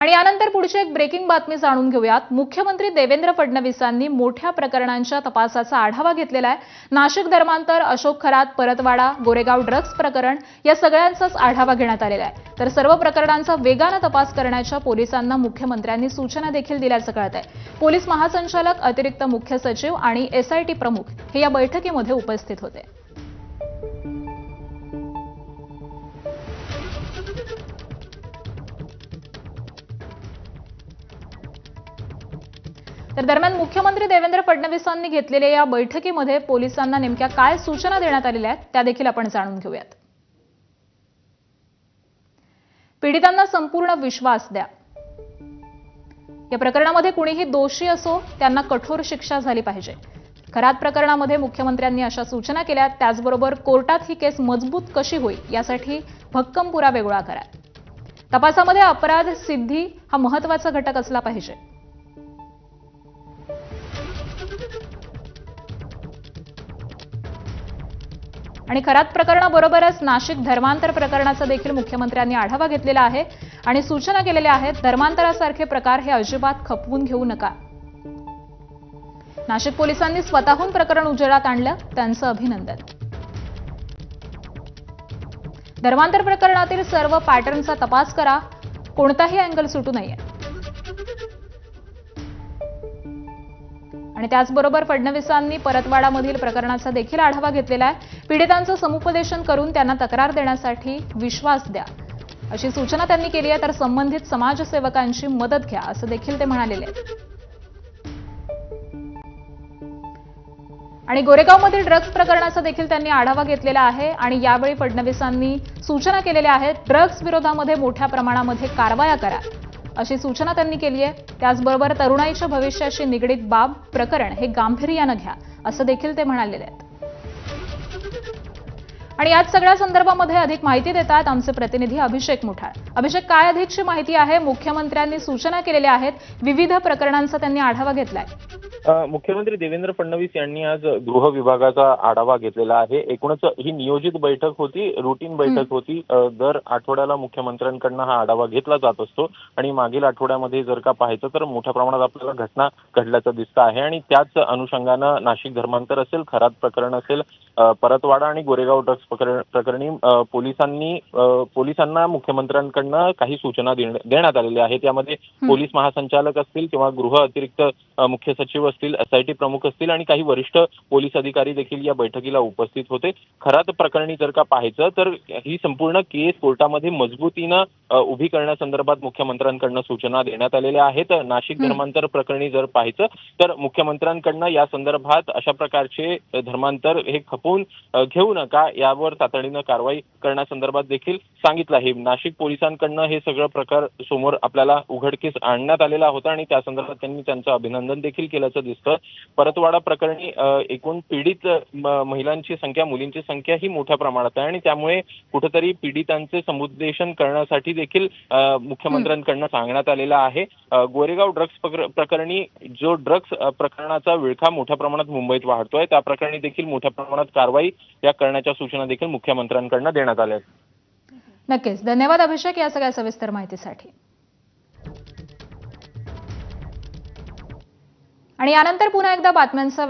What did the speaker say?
आणि यानंतर पुढची एक ब्रेकिंग बातमी जाणून घेऊयात। मुख्यमंत्री देवेंद्र फडणवीसांनी मोठ्या प्रकरणांच्या तपासाचा आढावा घेतलेला आहे। नाशिक धर्मांतर, अशोक खरात, परतवाडा, गोरेगाव ड्रग्ज प्रकरण या सगळ्यांचाच आढावा घेण्यात आलेला आहे। तर सर्व प्रकरणांचा वेगाने तपास करण्याच्या पोलिसांना मुख्यमंत्र्यांनी सूचना देखील दिल्याचं कळत आहे। पोलीस महासंचालक, अतिरिक्त मुख्य सचिव आणि एसआयटी प्रमुख हे या बैठकीमध्ये उपस्थित होते। तर दरम्यान मुख्यमंत्री देवेंद्र फडणवीसांनी घेतलेल्या या बैठकीमध्ये पोलिसांना नेमक्या काय सूचना देण्यात आलेल्या आहेत त्या देखील आपण जाणून घेऊयात। पीडितांना संपूर्ण विश्वास द्या। या प्रकरणामध्ये कुणीही दोषी असो त्यांना कठोर शिक्षा झाली पाहिजे। खरात प्रकरणामध्ये मुख्यमंत्र्यांनी अशा सूचना केल्या। त्याचबरोबर कोर्टात ही केस मजबूत कशी होईल यासाठी भक्कम पुरावे गोळा करा। तपासामध्ये अपराध सिद्धी हा महत्त्वाचा घटक असला पाहिजे। आणि खरात प्रकरणाबरोबरच नाशिक धर्मांतर प्रकरणाचा देखील मुख्यमंत्र्यांनी आढावा घेतलेला आहे आणि सूचना केलेल्या आहेत। धर्मांतरासारखे प्रकार हे अजिबात खपवून घेऊ नका। नाशिक पोलिसांनी स्वतःहून प्रकरण उजेडात आणलं, त्यांचं अभिनंदन। धर्मांतर प्रकरणातील सर्व पॅटर्नचा तपास करा, कोणताही अँगल सुटू नये। आणि त्याचबरोबर फडणवीसांनी परतवाडामधील प्रकरणाचा देखील आढावा घेतलेला आहे। पीडितांचं समुपदेशन करून त्यांना तक्रार देण्यासाठी विश्वास द्या अशी सूचना त्यांनी केली आहे। तर संबंधित समाजसेवकांची मदत घ्या असं देखील ते म्हणालेले आहेत। आणि गोरेगावमधील ड्रग्ज प्रकरणाचा देखील त्यांनी आढावा घेतलेला आहे आणि यावेळी फडणवीसांनी सूचना केलेल्या आहेत। ड्रग्ज विरोधामध्ये मोठ्या प्रमाणामध्ये कारवाया करा अशी सूचना त्यांनी केली आहे। त्याचबरोबर तरुणाईच्या भविष्याशी निगडीत बाब प्रकरण हे गांभीर्याने घ्या असं देखील ते म्हणालेले आहेत। आणि याच सगळ्या संदर्भामध्ये अधिक माहिती देतात आमचे प्रतिनिधी अभिषेक मुठाळ। अभिषेक, काय अधिकची माहिती आहे? मुख्यमंत्र्यांनी सूचना केलेल्या आहेत, विविध प्रकरणांचा त्यांनी आढावा घेतलाय। मुख्यमंत्री देवेंद्र फडणवीस यांनी आज गृह विभागाचा आढावा घेतलेला आहे। एकूणच ही नियोजित बैठक होती, रुटीन बैठक होती। दर आठवड्याला मुख्यमंत्र्यांकडून हा आढावा घेतला जात असतो आणि मागील आठवड्यामध्ये जर का पाहायचं तर मोठ्या प्रमाणात आपल्याला घटना घडल्याचं दिसतं आहे आणि त्याच अनुषंगानं नाशिक धर्मांतर असेल, खरात प्रकरण असेल, परतवाडा आणि गोरेगाव ड्रग्ज प्रकरणी पोलिसांना मुख्यमंत्र्यांकडून काही सूचना देण्यात आलेल्या आहेत। यामध्ये पोलीस महासंचालक असतील किंवा गृह अतिरिक्त मुख्य सचिव असतील, एसआयटी प्रमुख असतील आणि काही वरिष्ठ पोलीस अधिकारी देखील या बैठकीला उपस्थित होते। खरात प्रकरणी जर का पाहायचं तर ही संपूर्ण केस कोर्टामध्ये मजबूतीनं उभी करण्यासंदर्भात मुख्यमंत्र्यांकडून सूचना देण्यात आलेल्या आहेत। नाशिक धर्मांतर प्रकरणी जर पाहायचं तर मुख्यमंत्र्यांकडून या संदर्भात अशा प्रकारचे धर्मांतर हे खपवून घेऊ नका, यावर तातडीनं कारवाई करण्यासंदर्भात देखील सांगितलं आहे। नाशिक पोलिसांकडून हे सगळं प्रकार समोर आपल्याला उघडकीस आणण्यात आलेला होता आणि त्या संदर्भात त्यांनी त्यांचं अभिनंदन देखील केल्याचं दिसतं। परतवाडा प्रकरणी एकूण पीडित महिलांची संख्या, मुलींची संख्या ही मोठ्या प्रमाणात आहे आणि त्यामुळे कुठेतरी पीडितांचे समुपदेशन करण्यासाठी देखील मुख्यमंत्र्यांकडून सांगण्यात आलेलं आहे। गोरेगाव ड्रग्ज प्रकरणी जो ड्रग्ज प्रकरणाचा विळखा मोठ्या प्रमाणात मुंबईत वाढतोय, त्या प्रकरणी देखील मोठ्या प्रमाणात कारवाई या करण्याच्या सूचना देखील मुख्यमंत्र्यांकडून देण्यात आल्या आहेत। नक्कीच, धन्यवाद अभिषेक या सगळ्या सविस्तर माहितीसाठी। आणि यानंतर पुन्हा एकदा बातम्यांचा